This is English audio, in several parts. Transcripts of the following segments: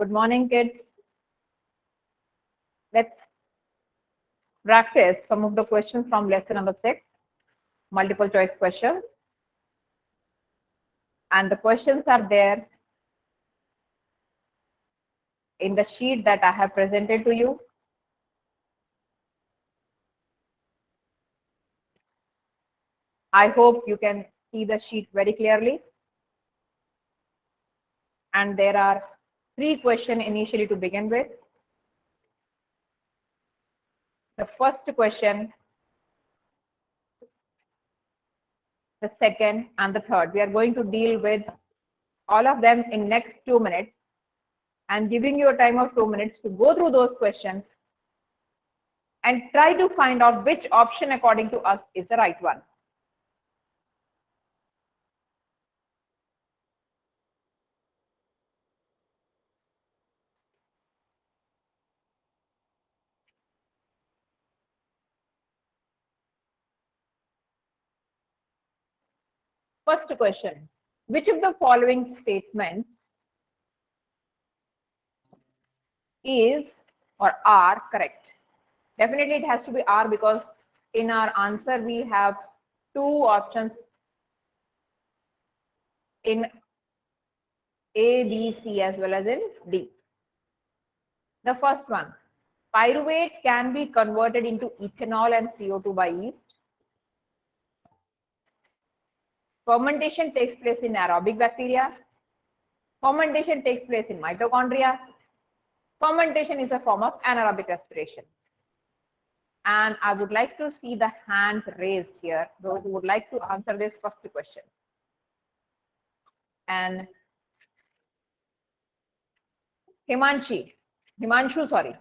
Good morning, kids. Let's practice some of the questions from lesson number 6, multiple choice questions. And the questions are there in the sheet that I have presented to you. I hope you can see the sheet very clearly. And there are 3 questions initially to begin with. The first question, the second, and the third. We are going to deal with all of them in next 2 minutes. I'm giving you a time of 2 minutes to go through those questions and try to find out which option according to us is the right one. First question, which of the following statements is or are correct? Definitely it has to be R, because in our answer we have 2 options in A, B, C as well as in D. The first one, pyruvate can be converted into ethanol and CO2 by yeast. Fermentation takes place in aerobic bacteria. Fermentation takes place in mitochondria. Fermentation is a form of anaerobic respiration. And I would like to see the hands raised here, those who would like to answer this first question. And Himanshu, sorry.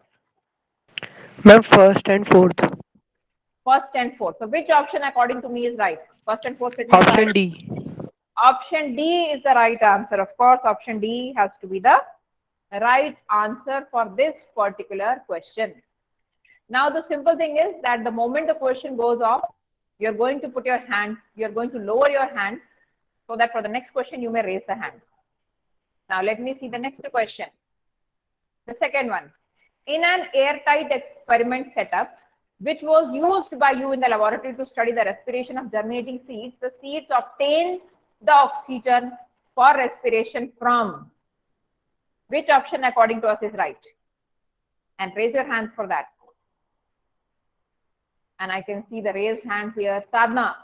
Ma'am, first and fourth. First and fourth. So which option according to me is right? First and fourth statement. Option D. Option D is the right answer. Of course, option D has to be the right answer for this particular question. Now, the simple thing is that the moment the question goes off, you're going to put your hands, you're going to lower your hands so that for the next question, you may raise the hand. Now, let me see the next question. The second one, in an airtight experiment setup, which was used by you in the laboratory to study the respiration of germinating seeds, the seeds obtain the oxygen for respiration from. Which option according to us is right? And raise your hands for that. And I can see the raised hands here. Sadhna.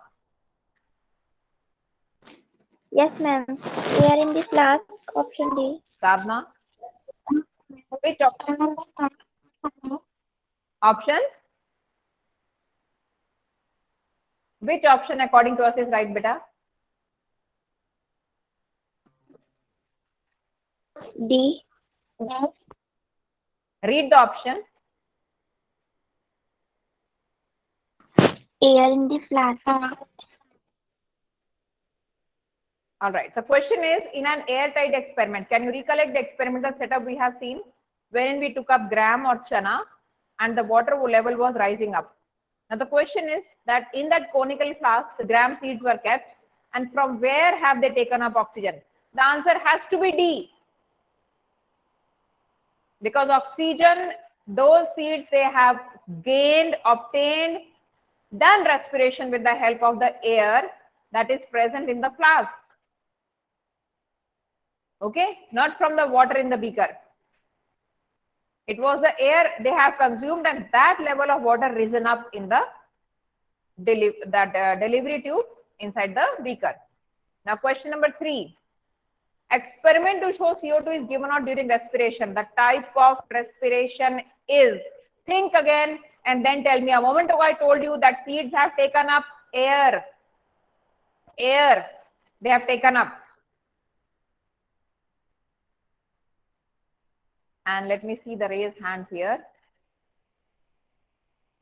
Yes, ma'am. We are in this last option D. Sadhna. Which option? Option? Which option according to us is right, beta? D. Read the option. Air in the flask. All right. The question is, in an airtight experiment, can you recollect the experimental setup we have seen wherein we took up gram or chana and the water level was rising up? Now the question is that in that conical flask, the gram seeds were kept, and from where have they taken up oxygen? The answer has to be D. Because oxygen, those seeds, they have gained, obtained, done respiration with the help of the air that is present in the flask. Okay, not from the water in the beaker. It was the air they have consumed, and that level of water risen up in the delivery tube inside the beaker. Now question number 3. Experiment to show CO2 is given out during respiration. The type of respiration is. Think again and then tell me. A moment ago I told you that seeds have taken up air. Air they have taken up. And let me see the raised hands here.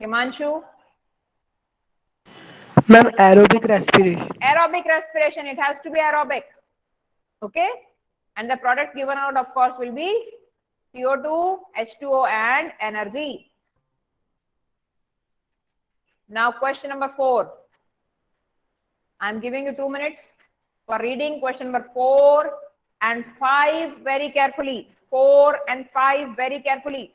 Himanshu. Ma'am, aerobic respiration. Aerobic respiration, it has to be aerobic. Okay. And the product given out, of course, will be CO2, H2O and energy. Now question number 4. I'm giving you 2 minutes for reading question number 4 and 5 very carefully. 4 and 5 very carefully.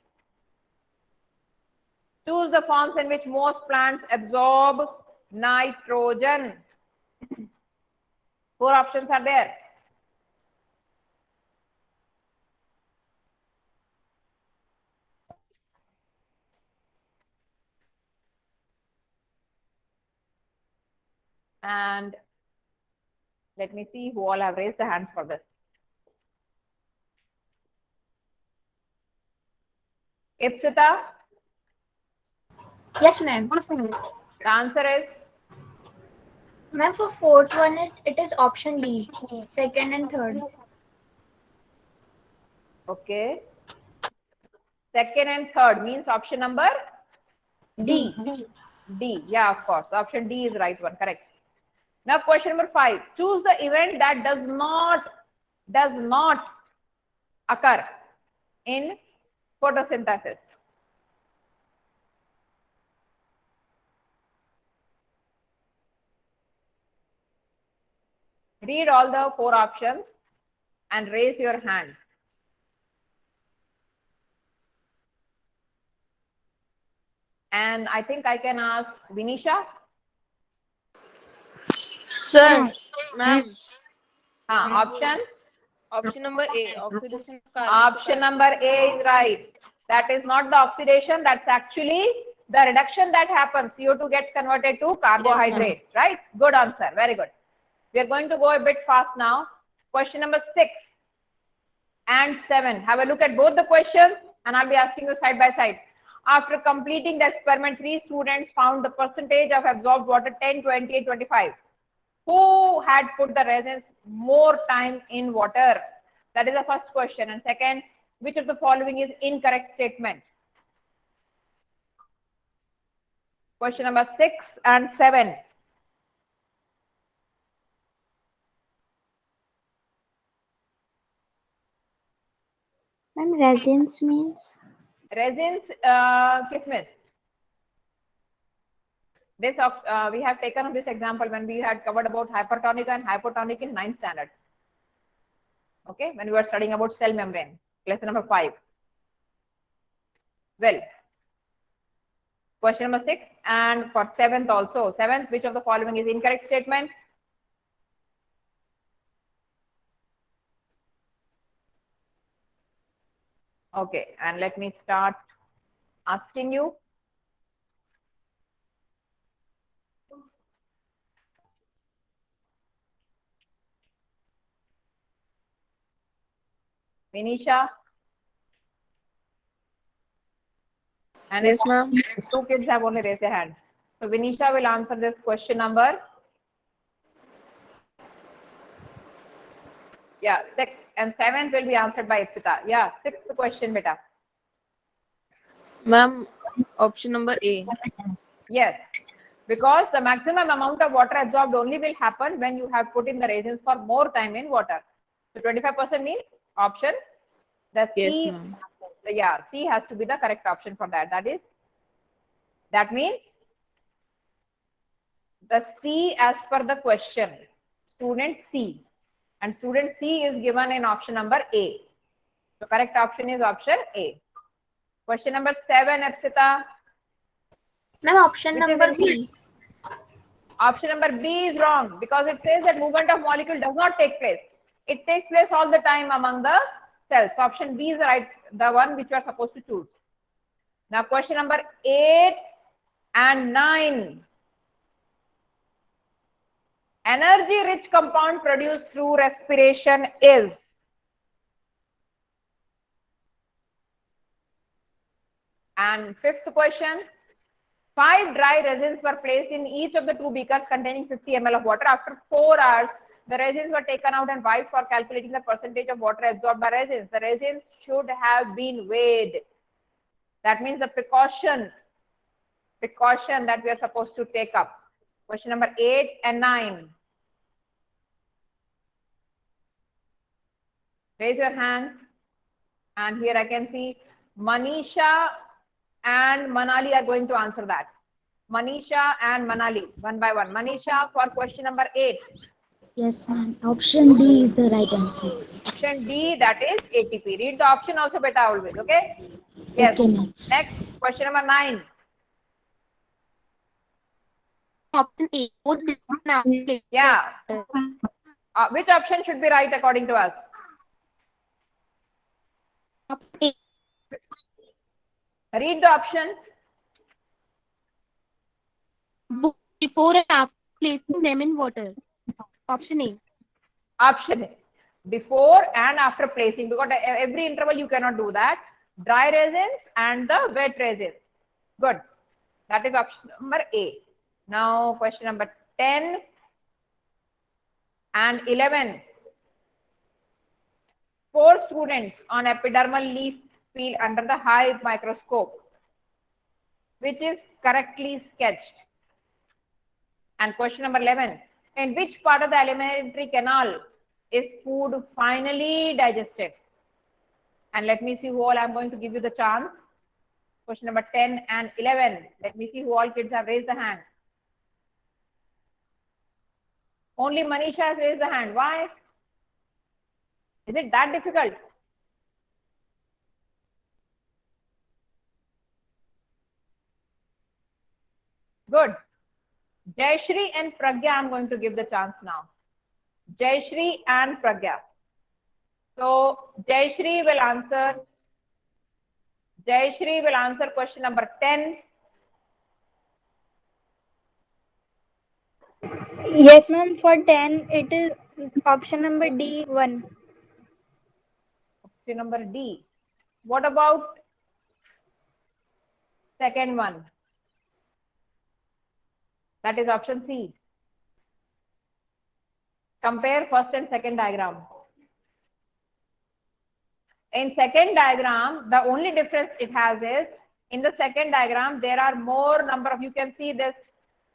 Choose the forms in which most plants absorb nitrogen. 4 options are there. And let me see who all have raised the hands for this. Ipsita, Yes, ma'am. the answer is Ma'am, for fourth one, it is option D, second and third. okay. Second and third means option number D. D. Yeah, of course. Option D is the right one. Correct. Now, question number 5. Choose the event that does not occur in photosynthesis. Read all the 4 options and raise your hand. And I think I can ask Vinisha. Sir, ma'am, Option? option number A, oxidation of carbon. Option number A is right. That is not the oxidation. That's actually the reduction that happens. CO2 gets converted to carbohydrates, right? Good answer. Very good. We are going to go a bit fast now. Question number 6 and 7. Have a look at both the questions and I'll be asking you side by side. After completing the experiment, 3 students found the percentage of absorbed water 10, 20, and 25. Who had put the resins more time in water? That is the first question. And second, which of the following is incorrect statement? Question number 6 and 7. Ma'am, resins means? Resins, kismis. This we have taken this example when we had covered about hypertonic and hypotonic in 9th standard. Okay, when we were studying about cell membrane, lesson number 5. Well, question number 6 and for 7th also. 7th, which of the following is incorrect statement? Okay, and let me start asking you. Vinisha. And Yes, ma'am. 2 kids have only raised their hand. So Vinisha will answer this question number. Yeah, 6th and 7th will be answered by Ipsita. Yeah, 6th question, beta. Ma'am, option number A. Yes, because the maximum amount of water absorbed only will happen when you have put in the resins for more time in water. So 25% means option. The Yes, C, ma'am. yeah, C has to be the correct option for that. That means the C as per the question, student C. And student C is given in option number A. So correct option is option A. Question number 7, Ipsita. Ma'am, option Which is number in- B. Option number B is wrong because it says that movement of molecule does not take place. It takes place all the time among the cells. So option B is right, the one which you are supposed to choose. Now question number 8 and 9. Energy rich compound produced through respiration is. And 5th question. 5 dry resins were placed in each of the 2 beakers containing 50 ml of water. After 4 hours, the resins were taken out and wiped for calculating the percentage of water absorbed by resins. The resins should have been weighed. That means the precaution that we are supposed to take up. Question number 8 and 9. Raise your hands. And here I can see Manisha and Manali are going to answer that. Manisha and Manali, one by one. Manisha for question number 8. Yes, ma'am. Option D is the right answer. Option D, that is ATP. Read the option also better always, okay? Yes. Okay, ma'am. Next, question number 9. Option A. Both before Yeah. Which option should be right according to us? Option A. Read the option. Both before and after placing them in water. Option A. Option A. Before and after placing, because every interval you cannot do that. Dry resins and the wet resins. Good. That is option number A. Now question number 10 and 11. 4 students on epidermal leaf field under the high microscope, which is correctly sketched. And question number 11. In which part of the alimentary canal is food finally digested? And let me see who all I'm going to give you the chance. Question number 10 and 11. Let me see who all kids have raised the hand. Only Manisha has raised the hand. Why? Is it that difficult? Good. Jayashri and Pragya, I'm going to give the chance now. Jayashri and Pragya. So Jayashri will answer. Jayashri will answer question number 10. Yes, ma'am. For 10, it is option number D, 1. Option number D. What about second one? That is option C. Compare first and second diagram. In second diagram, the only difference it has is, in the second diagram, there are more number of, you can see this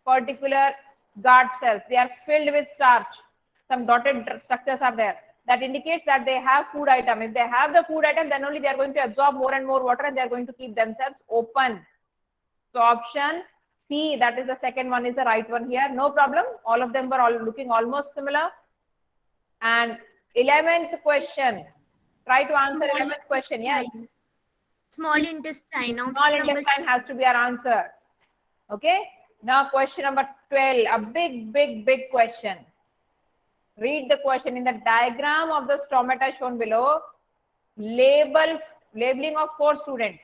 particular guard cells. They are filled with starch. Some dotted structures are there. That indicates that they have food item. If they have the food item, then only they are going to absorb more and more water and they are going to keep themselves open. So option C, that is the second one, is the right one here. No problem. All of them were all looking almost similar. And 11th question. Try to answer 11th question. Yes. Small intestine. Small intestine has to be our answer. Okay. Now question number 12. A big question. Read the question. In the diagram of the stomata shown below, labeling of 4 students.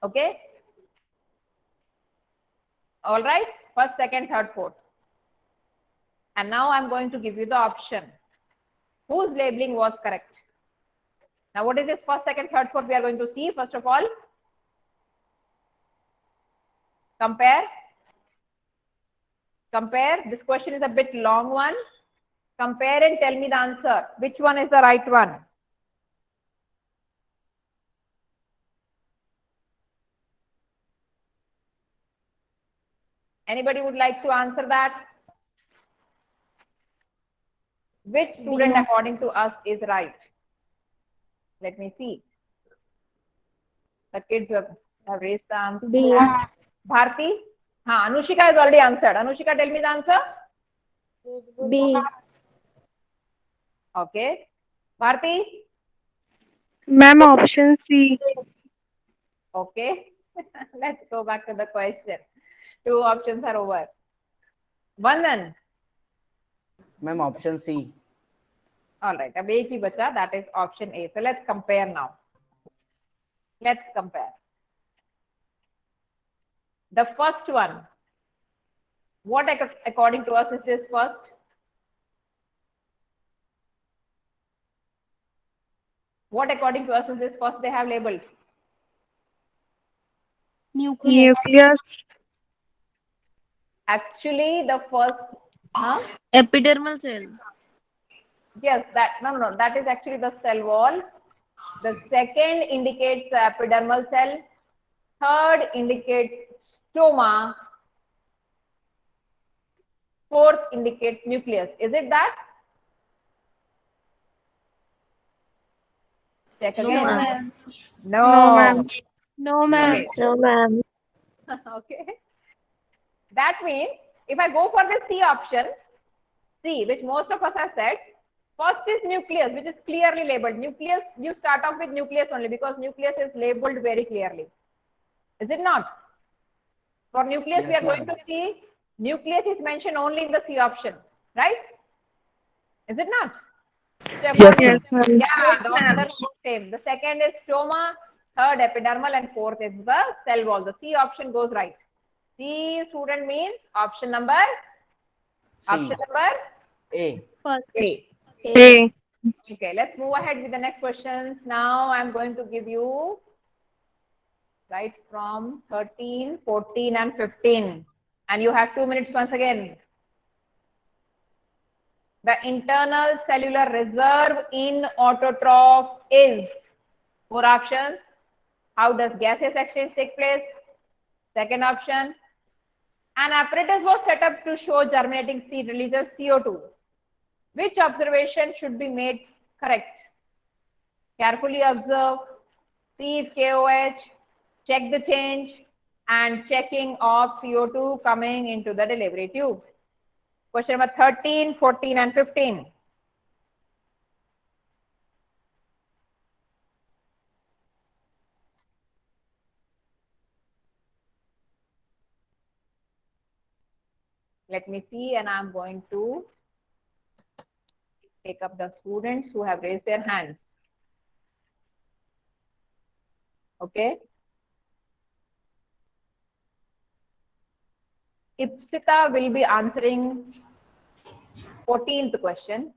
Okay. All right. First, second, third, fourth. And now I'm going to give you the option. Whose labeling was correct? Now, what is this first, second, third, fourth? We are going to see. First of all, compare. This question is a bit long one. Compare and tell me the answer. Which one is the right one? Anybody would like to answer that? Which student according to us is right? Let me see. The kids have raised the answer. B. Bharti? Anushika has already answered. Anushika, tell me the answer. B. Okay. Bharti? Ma'am, option C. Okay. Let's go back to the question. 2 options are over. Vandan? Ma'am, option C. All right. Ab ek hi bacha, that is option A. So let's compare now. Let's compare. The first one. What according to us is this first? What according to us is this first they have labeled? Nucleus. Actually, the first, Epidermal cell. yes, that is actually the cell wall. The second indicates the epidermal cell. Third indicates stoma. Fourth indicates nucleus. Is it that? Check again. ma'am. No. No, ma'am. Okay. No, ma'am. Okay. That means if I go for the C option, C, which most of us have said. First is nucleus, which is clearly labeled. Nucleus, you start off with nucleus only because nucleus is labeled very clearly. Is it not? For nucleus, Yes, we are going ma'am. to see nucleus is mentioned only in the C option, right? Is it not? So Yes, according to, ma'am. yeah, the order is same. The second is stoma, third epidermal, and fourth is the cell wall. The C option goes right. C student means option number C. A. A. A. Okay, let's move ahead with the next questions. Now I'm going to give you right from 13, 14, and 15. And you have 2 minutes once again. The internal cellular reserve in autotroph is 4 options. How does gaseous exchange take place? Second option. An apparatus was set up to show germinating seed releases CO2. Which observation should be made correct? Carefully observe, see if KOH, check the change, and checking of CO2 coming into the delivery tube. Question number 13, 14, and 15. Let me see, and I'm going to take up the students who have raised their hands. Okay. Ipsita will be answering 14th question.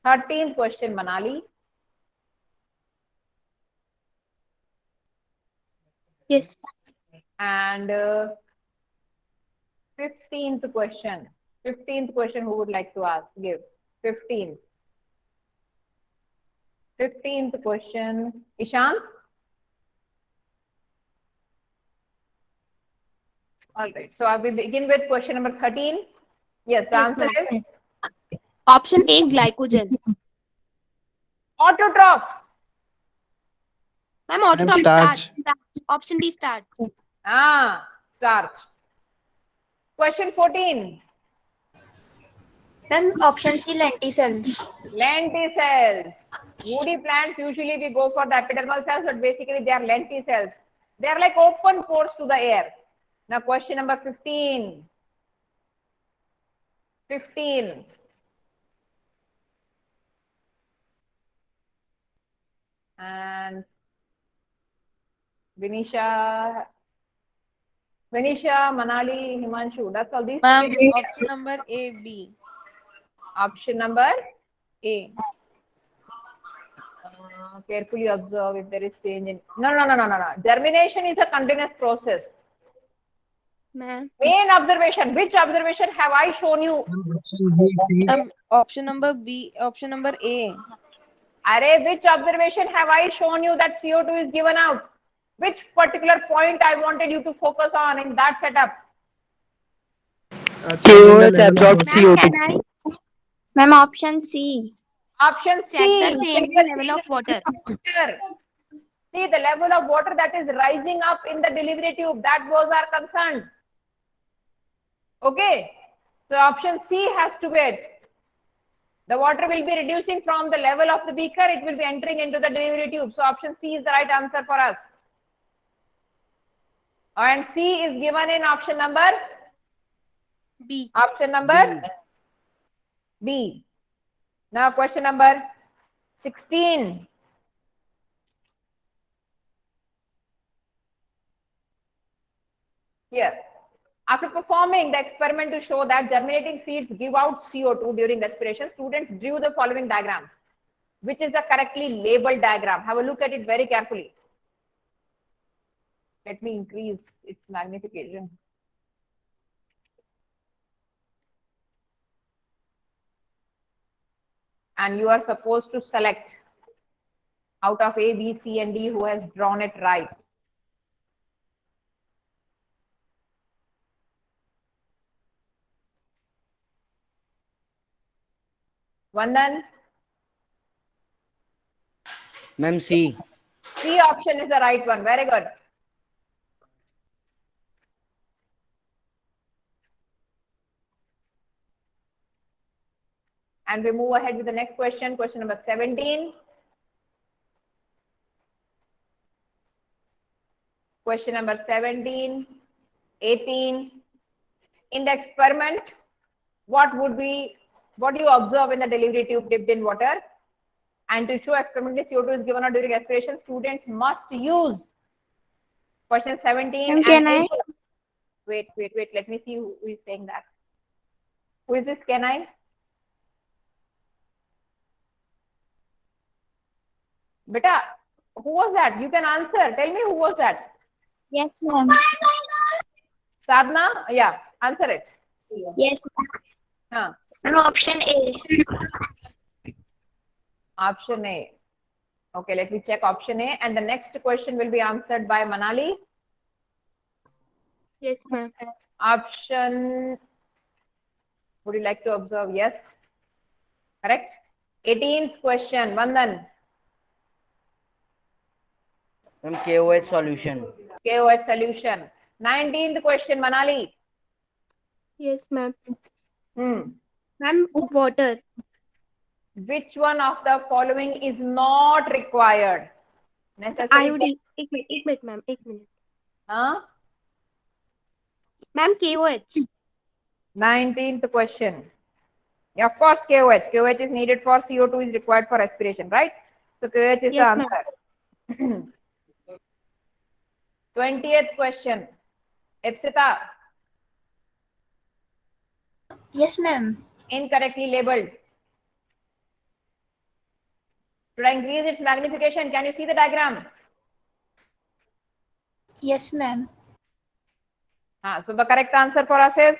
13th question, Manali. Yes. And 15th question. 15th question, who would like to ask? Give. 15th. 15th question, Ishant. All right. So I will begin with question number 13. Yes, the Yes, answer ma'am. is Option A, glycogen. autotroph. Ma'am, autotroph starch. starch. Option D, starch. Starch. Question 14. Ma'am, option C, lenticels. Lenticels. Woody plants, usually we go for the epidermal cells, but basically they are lenticels. They are like open pores to the air. Now question number 15. 15. And Vinisha, Manali, Himanshu. That's all these. Ma'am, three. option number A, B. Option number A. carefully observe if there is change in. No. Germination is a continuous process. Ma'am. Main observation. Which observation have I shown you? Option number B. Option number A. Array, which observation have I shown you that CO2 is given out? Which particular point I wanted you to focus on in that setup? KOH absorbs Ma'am, CO2. can I Ma'am, option C. Option check the C. change in level of water? See the level of water that is rising up in the delivery tube. That was our concern. Okay. So option C has to be it. The water will be reducing from the level of the beaker. It will be entering into the delivery tube. So option C is the right answer for us. And C is given in option number B. Option number B. Now question number 16. Here. After performing the experiment to show that germinating seeds give out CO2 during respiration, students drew the following diagrams. Which is the correctly labeled diagram? Have a look at it very carefully. Let me increase its magnification. And you are supposed to select out of A, B, C, and D who has drawn it right. Vandan? Ma'am, C. C option is the right one. Very good. And we move ahead with the next question, question number 17. Question number 17, 18. In the experiment, what do you observe in the delivery tube dipped in water? And to show experimentally CO2 is given out during respiration, students must use question 17 Ma'am, can and I? 18. Wait. Let me see who is saying that. Who is this? Can I? Beta, who was that? You can answer. Tell me who was that? Yes, ma'am. Sadhna? Yeah, answer it. Yes, Huh. ma'am. Option A. Option A. Okay, let me check option A. And the next question will be answered by Manali. Yes, ma'am. Option, would you like to observe? Yes. Correct. 18th question, Vandan. Ma'am, KOH solution. KOH solution. 19th question, Manali. Yes, ma'am. Hmm. Ma'am, water. Which one of the following is not required? Necessary. Iodine. एक minute, ma'am. एक minute. Huh? Ma'am, KOH. 19th question. Yeah, of course, KOH. KOH is needed for CO2 is required for respiration, right? So KOH is Yes, the answer. 20th question. Ipsita, Yes, ma'am. incorrectly labeled. Should I increase its magnification? Can you see the diagram? Yes, ma'am. So the correct answer for us is?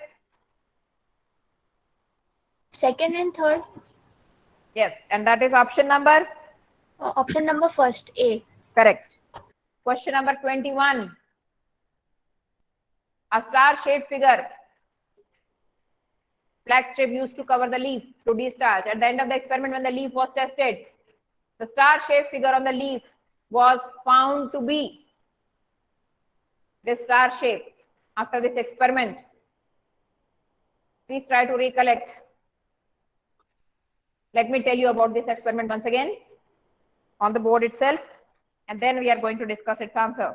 Second and third. Yes, and that is option number? Option number first, A. Correct. Question number 21. A star-shaped figure. Black strip used to cover the leaf to de-starch. At the end of the experiment, when the leaf was tested, the star-shaped figure on the leaf was found to be this star shape. After this experiment, please try to recollect. Let me tell you about this experiment once again on the board itself, and then we are going to discuss its answer.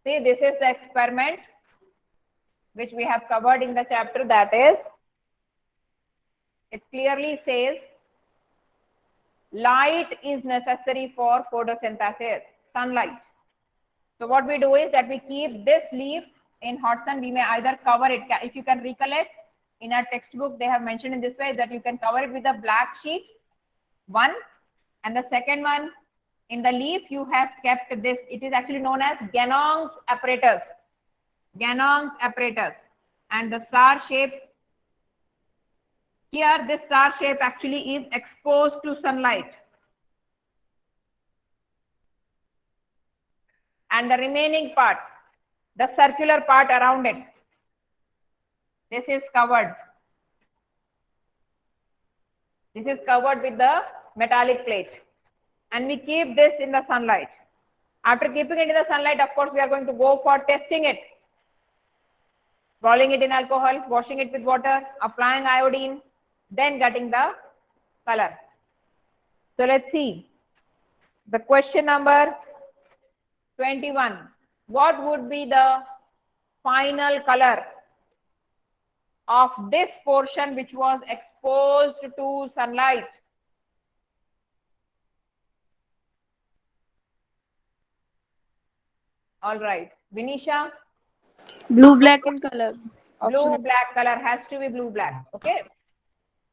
See, this is the experiment which we have covered in the chapter, that is, it clearly says light is necessary for photosynthesis, sunlight. So what we do is that we keep this leaf in hot sun. We may either cover it, if you can recollect, in our textbook they have mentioned in this way that you can cover it with a black sheet, one, and the second one, in the leaf you have kept this, it is actually known as Ganong's apparatus. Ganong's apparatus. And the star shape, here this star shape actually is exposed to sunlight. And the remaining part, the circular part around it, this is covered. This is covered with the metallic plate. And we keep this in the sunlight. After keeping it in the sunlight, of course, we are going to go for testing it. Boiling it in alcohol, washing it with water, applying iodine, then getting the color. So let's see. The question number 21. What would be the final color of this portion which was exposed to sunlight? All right. Vinisha? Blue black in color. Blue black color has to be blue black. Okay.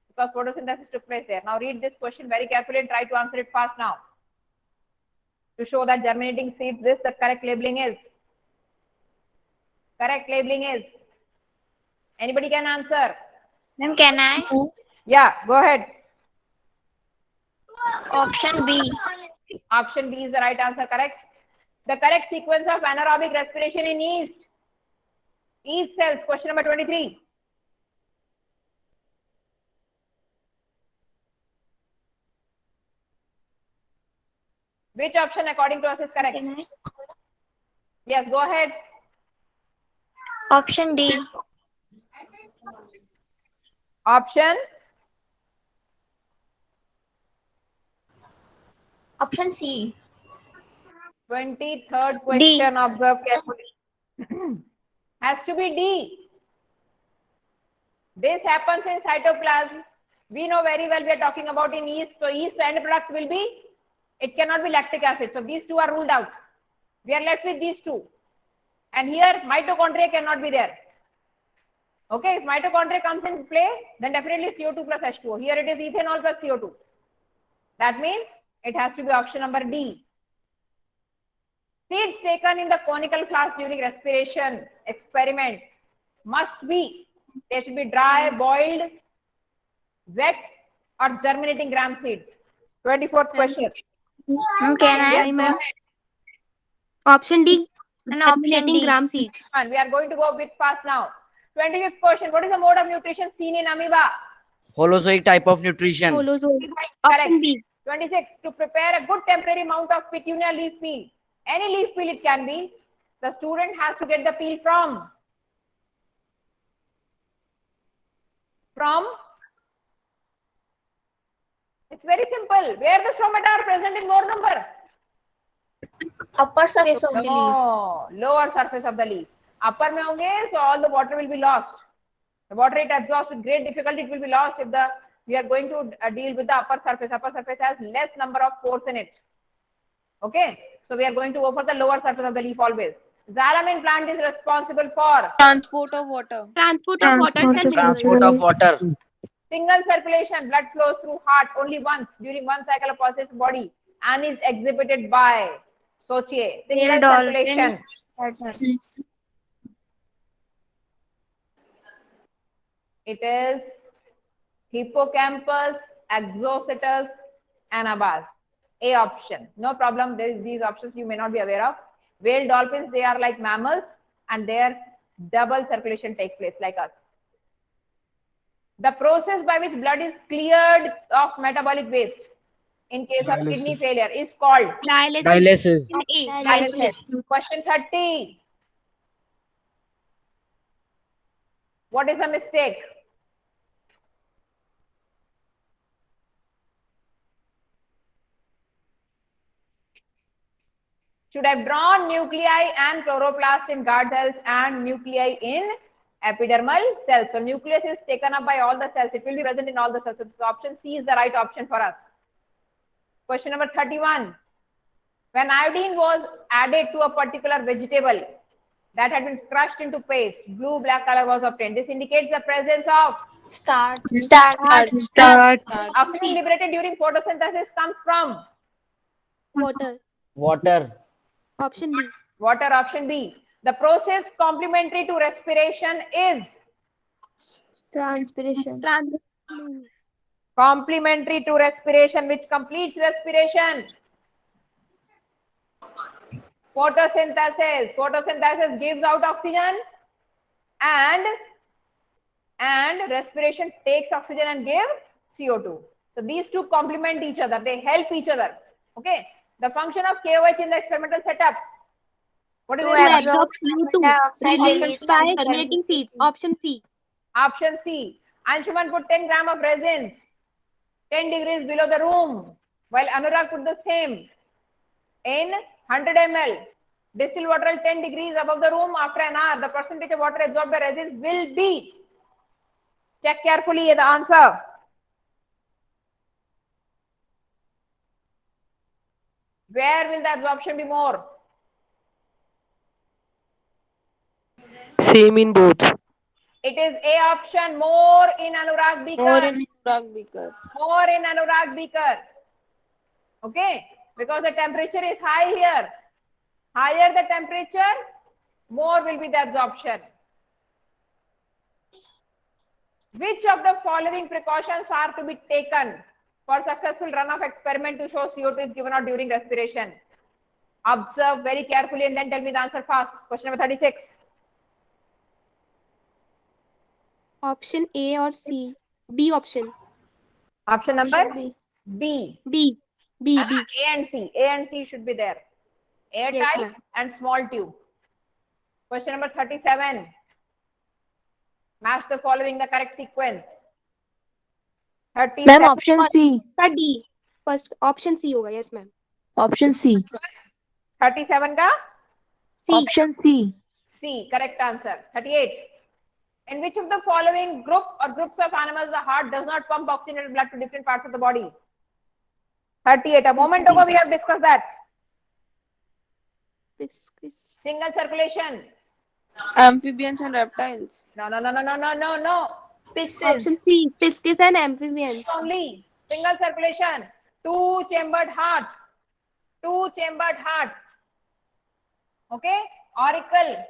Because photosynthesis took place there. Now read this question very carefully and try to answer it fast now. To show that germinating seeds, this the correct labeling is. Correct labeling is. Anybody can answer? Ma'am, can I? Yeah, go ahead. Option B. Option B is the right answer, correct? The correct sequence of anaerobic respiration in yeast. Yeast cells, question number 23. Which option according to us is correct? Can I? Yes, go ahead. Option D. Option Option C. 23rd question, observe carefully. Has to be D. This happens in cytoplasm. We know very well we are talking about in yeast. So yeast end product will be, it cannot be lactic acid. So these two are ruled out. We are left with these two. And here mitochondria cannot be there. Okay, if mitochondria comes in play, then definitely CO2 plus H2O. Here it is ethanol plus CO2. That means it has to be option number D. Seeds taken in the conical flask during respiration experiment must be, they should be dry, boiled, wet, or germinating gram seeds. 24th question. Yes, ma'am. Option D. And option Germinating D. gram seeds. And we are going to go a bit fast now. 25th question. What is the mode of nutrition seen in amoeba? Holozoic type of nutrition. Holozoic. Correct. Option B. 26. To prepare a good temporary mount of petunia leaf peel. Any leaf peel it can be. The student has to get the peel from it's very simple. Where the stomata are present in more number? Upper surface of the leaf. No, lower surface of the leaf. Upper mein honge, so all the water will be lost. The water it absorbs with great difficulty. It will be lost if we are going to deal with the upper surface. Upper surface has less number of pores in it. Okay, so we are going to go for the lower surface of the leaf always. Xylem plant is responsible for Transport of water. Transport of water and minerals. Transport of water. single circulation. Blood flows through heart only once during one cycle of pulses body and is exhibited by Sochier. Single circulation. It is hippocampus, exocytus, anabas. A option. No problem. These options you may not be aware of. Whale dolphins, they are like mammals and their double circulation takes place like us. The process by which blood is cleared of metabolic waste in case of kidney failure is called Dialysis. dialysis. Question 30. What is the mistake? Should have drawn nuclei and chloroplast in guard cells and nuclei in epidermal cells. So nucleus is taken up by all the cells. It will be present in all the cells. So option C is the right option for us. Question number 31. When iodine was added to a particular vegetable that had been crushed into paste, blue-black color was obtained. This indicates the presence of Start. oxygen liberated during photosynthesis comes from Water. Water. Option B. water. Option B. The process complementary to respiration is Transpiration. complementary to respiration, which completes respiration. Photosynthesis. Photosynthesis gives out oxygen and respiration takes oxygen and give CO2. So these two complement each other. They help each other. Okay. The function of KOH in the experimental setup. What is To it? absorb CO2 released by germinating seeds. Option C. Option C. Anshuman put 10 gram of resins 10 degrees below the room, while Anurag put the same in 100 ml. Distilled water 10 degrees above the room after an hour. The percentage of water absorbed by resins will be. Check carefully the answer. Where will the absorption be more? Same in both. It is A option, more in Anurag beaker. More in Anurag beaker. More in Anurag beaker. Okay, because the temperature is high here. Higher the temperature, more will be the absorption. Which of the following precautions are to be taken for successful run-off experiment to show CO2 is given out during respiration? Observe very carefully and then tell me the answer fast. Question number 36. Option A or C. B option. Option number B. B. B. A and C. A and C should be there. Airtight Yes, ma'am. and small tube. Question number 37. Match the following the correct sequence. 37. Ma'am, option C. D. First option C होगा. Yes, ma'am. Option C. 37 का C. Option C. C, correct answer. 38. In which of the following group or groups of animals the heart does not pump oxygenated blood to different parts of the body? 38. A moment ago we have discussed that. Single circulation. Amphibians and reptiles. No. Pisces. Option C. Fiscus and amphibians. Only single circulation. Two-chambered heart. Two-chambered heart. Okay. Auricle.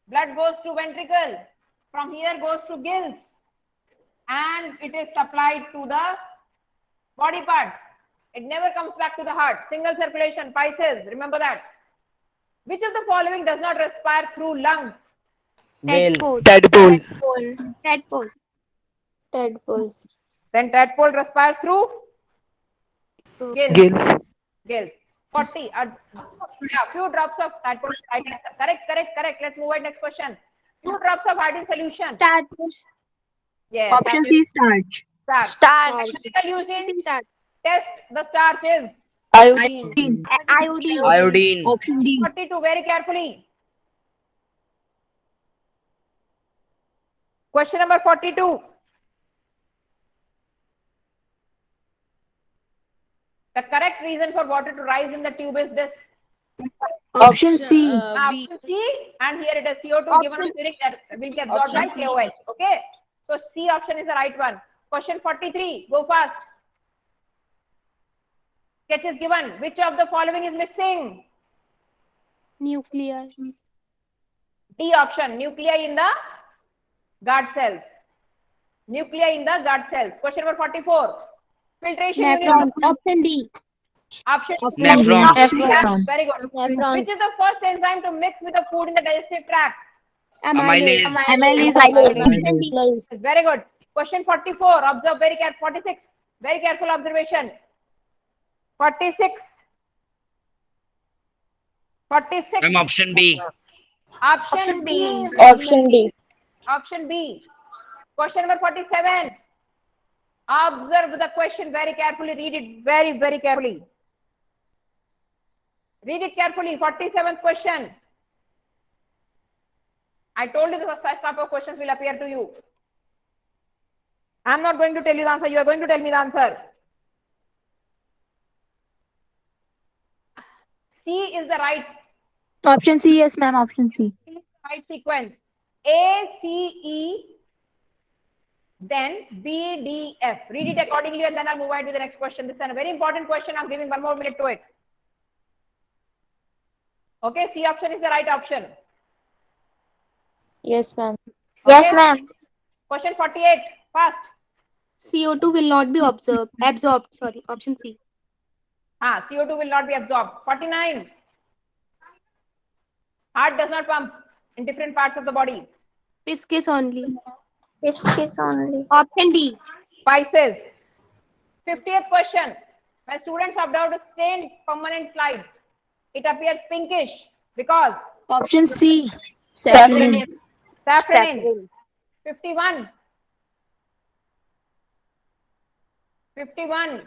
Blood goes to ventricle. From here goes to gills. And it is supplied to the body parts. It never comes back to the heart. Single circulation. Pisces. Remember that. Which of the following does not respire through lungs? Whale. Tadpole. Tadpole. Tadpole. Then tadpole respires through gills. Gills. Gills. 40. Yeah, few drops of tadpole. Correct. Let's move on next question. Few drops of iodine solution. Starch. Yes. Option C. Starch. Starch. Chemical used in Starch. test the starches. Iodine. Iodine. Iodine. Option D. 42. Very carefully. Question number 42. The correct reason for water to rise in the tube is this. Option C. B. Option C, and here it is CO2 given to uric that will be absorbed by Option C. KOH. Okay, so C option is the right one. Question 43. Go fast. Sketch is given. Which of the following is missing? Nuclear. D option. Nuclei in the guard cells. Nuclei in the guard cells. Question number 44. Filtration Nephron. unit. Option D. Option Nephron. Nephron. Very good. Nephrons. Which is the first enzyme to mix with the food in the digestive tract? Amylase. Amylase. Option D. Very good. Question 44. Observe very careful. 46. Very careful observation. 46. 46. I'm option B. Option B. Option D. Option B. Question number 47. Observe the question very carefully. Read it very carefully. Read it carefully. 47th question. I told you the such type of questions will appear to you. I am not going to tell you the answer. You are going to tell me the answer. C is the Option C. Yes, ma'am. Option C. right sequence. A, C, E, then B, D, F. Read it accordingly and then I'll move on to the next question. This is a very important question. I'm giving 1 more minute to it. Okay, C option is the right option. Yes, ma'am. Yes, ma'am. Question 48. Fast. CO2 will not be absorbed. Sorry. Option C. CO2 will not be absorbed. 49. Heart does not pump in different parts of the body. Fiscus only. Pisces only. Option D. Pisces. 50th question. When students observe a stained permanent slide, it appears pinkish because Option C. Saffron. saffron. 51. 51.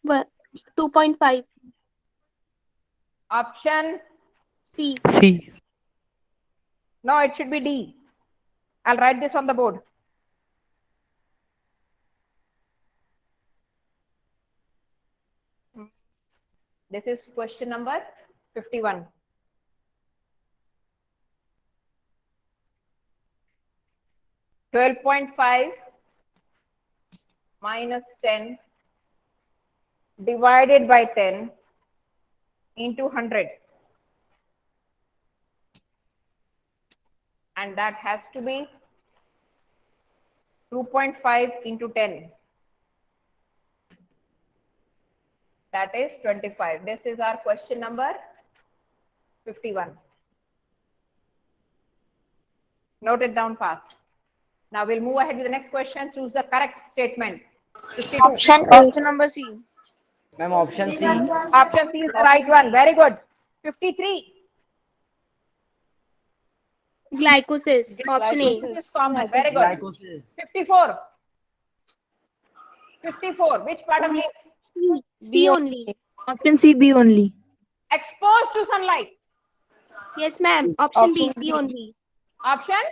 2.5. Option. C. C. No, it should be D. I'll write this on the board. This is question number 51. (12.5) minus 10 divided by 10 into 100. And that has to be 2.5 into 10. That is 25. This is our question number 51. Note it down fast. Now we'll move ahead with the next question. Choose the correct statement. 52. Option number C. Ma'am, option C. Option C is the right one. Very good. 53. Glycosis. Option A. This is common. Very good. Glycosis. 54. 54. Which part of leaf C. B C only. Option C, B only. Exposed to sunlight. Yes, ma'am. Option B. Option C B. only. Option?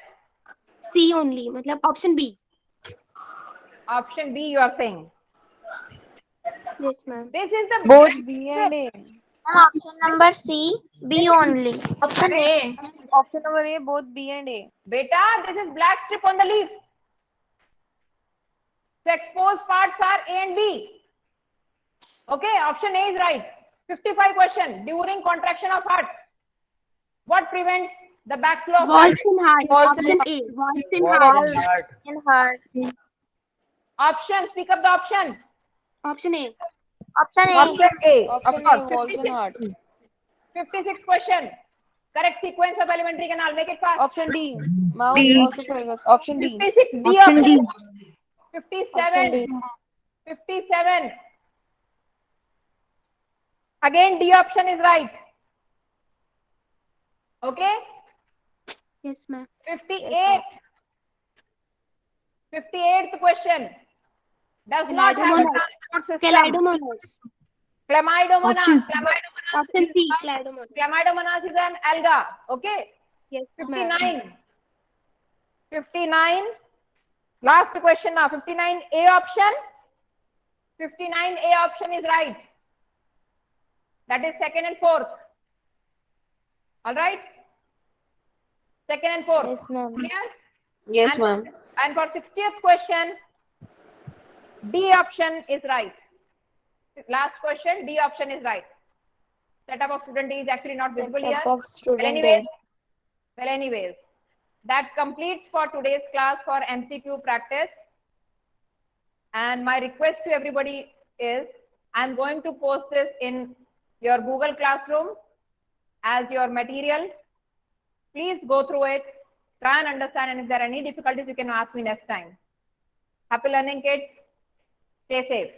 C only. मतलब option B. Option B you are saying. Yes, ma'am. This is the Both best- B and A. Option number C, B only. Option A. Option number A, both B and A. Beta, this is black strip on the leaf. So exposed parts are A and B. Okay, option A is right. 55 question. During contraction of heart, what prevents the backflow of Waltz blood? in heart. Waltz in Option A. Waltz in Wall heart. in heart. In heart. Option, speak up the option. Option A. Option A. Option A. Option Of course, A, Waltz in 56 heart. 56 question. Correct sequence of alimentary canal. Make it fast. Option D. Mount D. also famous. Option D. 56 D. Option D. 57. 57. Again, D option is right. Okay. Yes, ma'am. 58. 58th question. Does not have a Chlamydomonas. transport system. Chlamydomonas. Chlamydomonas. Options. Option C. Chlamydomonas. Chlamydomonas is an alga. Okay. Yes, ma'am. 59. 59. Last question now. 59A option. 59A option is right. That is second and fourth. All right. Second and fourth. Yes, ma'am. Clear? Yes, ma'am. And for 60th question, D option is right. Last question, D option is right. Setup of student D is actually not visible here. Well, anyways, that completes for today's class for MCQ practice. And my request to everybody is, I'm going to post this in your Google Classroom as your material. Please go through it, try and understand, and if there are any difficulties, you can ask me next time. Happy learning, kids. Stay safe.